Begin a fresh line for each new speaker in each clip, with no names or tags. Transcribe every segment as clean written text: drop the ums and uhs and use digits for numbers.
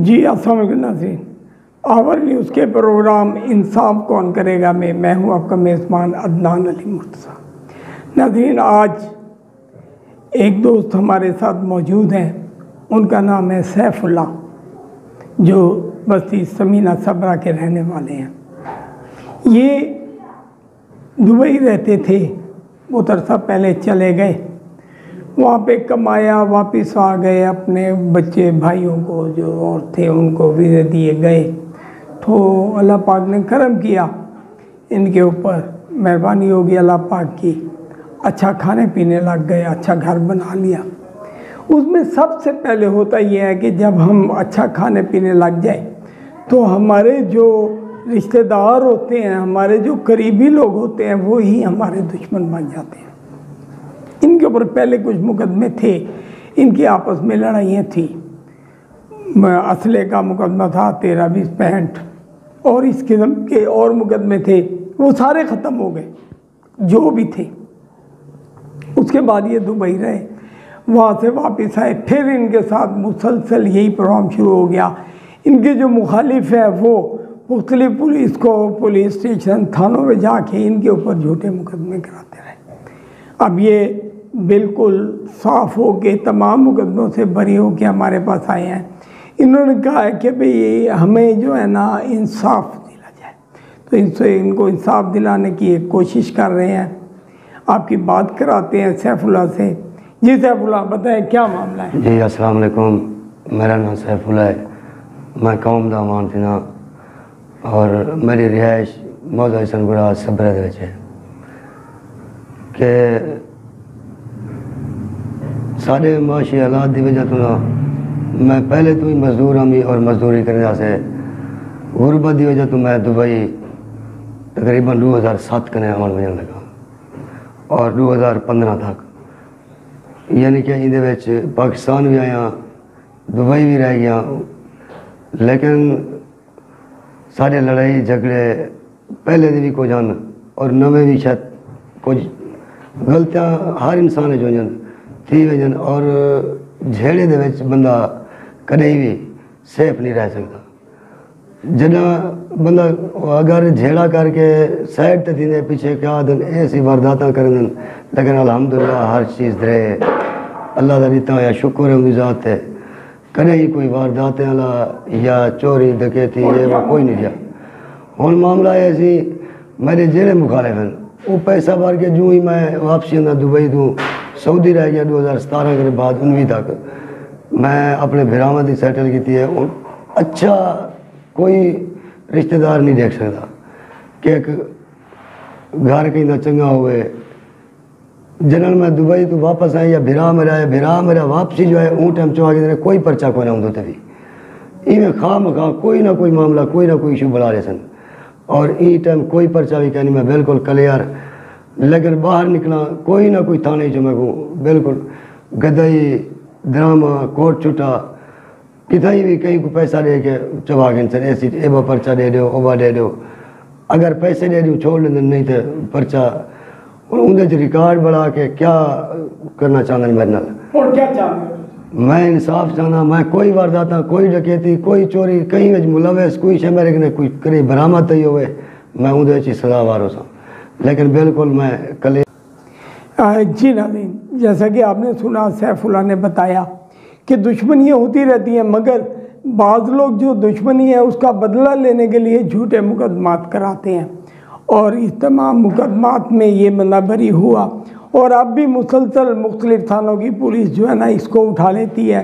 जी अस्सलाम वालेकुम नाज़रीन, आवर न्यूज़ के प्रोग्राम इंसाफ कौन करेगा में मैं हूं आपका मेज़बान अदनान अली मुर्तज़ा। नाज़रीन, आज एक दोस्त हमारे साथ मौजूद हैं, उनका नाम है सैफुल्लाह, जो बस्ती समीना सबरा के रहने वाले हैं। ये दुबई रहते थे, वो तरसा पहले चले गए, वहाँ पे कमाया, वापस आ गए, अपने बच्चे भाइयों को जो और थे उनको वीज़े दिए गए। तो अल्लाह पाक ने करम किया इनके ऊपर, मेहरबानी होगी अल्लाह पाक की, अच्छा खाने पीने लग गए, अच्छा घर बना लिया। उसमें सबसे पहले होता यह है कि जब हम अच्छा खाने पीने लग जाए तो हमारे जो रिश्तेदार होते हैं, हमारे जो करीबी लोग होते हैं, वो ही हमारे दुश्मन बन जाते हैं। इनके ऊपर पहले कुछ मुकदमे थे, इनकी आपस में लड़ाइयाँ थी, असले का मुकदमा था 13-20-65 और इस किस्म के और मुकदमे थे, वो सारे ख़त्म हो गए जो भी थे। उसके बाद ये दुबई रहे, वहाँ से वापस आए, फिर इनके साथ मुसलसल यही प्रोग्राम शुरू हो गया। इनके जो मुखालिफ है वो मुख्तलिफ पुलिस स्टेशन थानों में जाके इनके ऊपर झूठे मुकदमे कराते रहे। अब ये बिल्कुल साफ़ हो के तमाम मुकदमों से बरी हो के हमारे पास आए हैं। इन्होंने कहा है कि भाई हमें जो है ना इंसाफ दिला जाए, तो इनको इंसाफ दिलाने की एक कोशिश कर रहे हैं। आपकी बात कराते हैं सैफुल्लाह से। जी सैफुल्लाह, बताएं क्या मामला है?
जी अस्सलाम वालेकुम, मेरा नाम सैफुल्लाह है, मैं कौम दा मान सिना और मेरी रिहाइश मौजा हसनपुरा सबरा दे विच है कि सारे माशी हालात की वजह तो ना मैं पहले तो ही मजदूर हमी और मजदूरी करने से गुरबत की वजह तो मैं दुबई तकरीबन 2007 कने आवन वजन लगा और 2015 तक, यानी कि ये पाकिस्तान भी आया, दुबई भी रह गया, लेकिन सारे लड़ाई झगड़े पहले भी कुछ हैं और नवे भी शायद कुछ गलतियाँ हर इंसान जो थी वजन और झेड़े दे विच बंदा कदे भी सेफ नहीं रह सकता। जना बंदा अगर झेड़ा करके साइड ते थी पीछे क्या दिन ऐसी वारदात कर दिन, लेकिन अल्हम्दुलिल्लाह हर चीज़ दे अल्लाह का दिता या शुक्र है उनकी ज़ात है, कदे ही कोई वारदात या चोरी डकैती ये वो कोई नहीं दिया। हुण मामला है सी मेरे जेड़े मुखालिफ हैं वो पैसा भर के जो ही मैं वापसी आंदा दुबई तो सऊदी रह गया 2017 के बाद 19 तक मैं अपने बिरामद ही सैटल की है। अच्छा कोई रिश्तेदार नहीं देख सकता कि एक घर कहीं ना चंगा हुए। जनरल मैं दुबई तो वापस आए या बिरा मेरा वापसी जो है ऊँ टाइम चो आगे कोई पर्चा कोई ना होंगे भी इवें खा मखा कोई ना कोई मामला कोई ना कोई इशू बुला रहे सन और ई टाइम कोई पर्चा भी कहनी मैं बिल्कुल क्लियर, लेकिन बाहर निकला कोई ना कोई थाने जो मैं को बिल्कुल गदई ड्रामा कोट छुटा कितनी भी कहीं को पैसा दे के चबा गए सर ऐसी एबा पर्चा दे दो ओबा दे दो, अगर पैसे दे दो छोड़ लेते नहीं थे पर्चा उनके रिकॉर्ड बढ़ा के क्या करना चाहते मेरे नाल
और क्या चाहते?
मैं इंसाफ चाहना, मैं कोई वारदात कोई डकैती कोई चोरी कहीं में मुलविस कोई शे मेरे ने कोई कहीं बरामद ही होवे मैं उनके ची सजावार हो सा, लेकिन बिल्कुल मैं कल
जी नाज़रीन, जैसा कि आपने सुना सैफुल्लाह ने बताया कि दुश्मनियाँ होती रहती हैं, मगर बाज़ लोग जो दुश्मनी है उसका बदला लेने के लिए झूठे मुकदमात कराते हैं और इस तमाम मुकदमात में ये बंदा बरी हुआ और अब भी मुसलसल मुख्तलिफ थानों की पुलिस जो है ना इसको उठा लेती है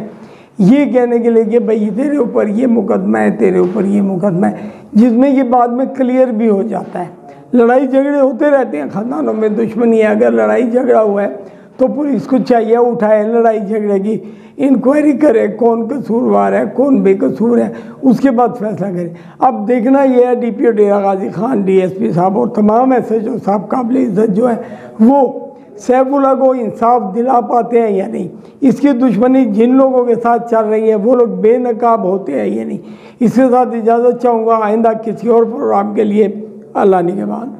ये कहने के लिए कि भाई तेरे ऊपर ये मुकदमा है, तेरे ऊपर ये मुकदमा है, जिसमें ये बाद में क्लियर भी हो जाता है। लड़ाई झगड़े होते रहते हैं ख़ानदानों में, दुश्मनी है, अगर लड़ाई झगड़ा हुआ है तो पुलिस को चाहिए उठाए लड़ाई झगड़े की इंक्वायरी करे, कौन कसूरवार है कौन बेकसूर है, उसके बाद फैसला करे। अब देखना यह है DPO डेरा गाजी खान, DSP साहब और तमाम SHO साहब काबिल इज़्ज़त जो है वो सैफुल्लाह को इंसाफ दिला पाते हैं या नहीं। इसकी दुश्मनी जिन लोगों के साथ चल रही है वो लोग बेनकाब होते हैं या नहीं। इसके साथ इजाज़त चाहूँगा, आइंदा किसी और प्रोग्राम के लिए अल्लाह निगहबान।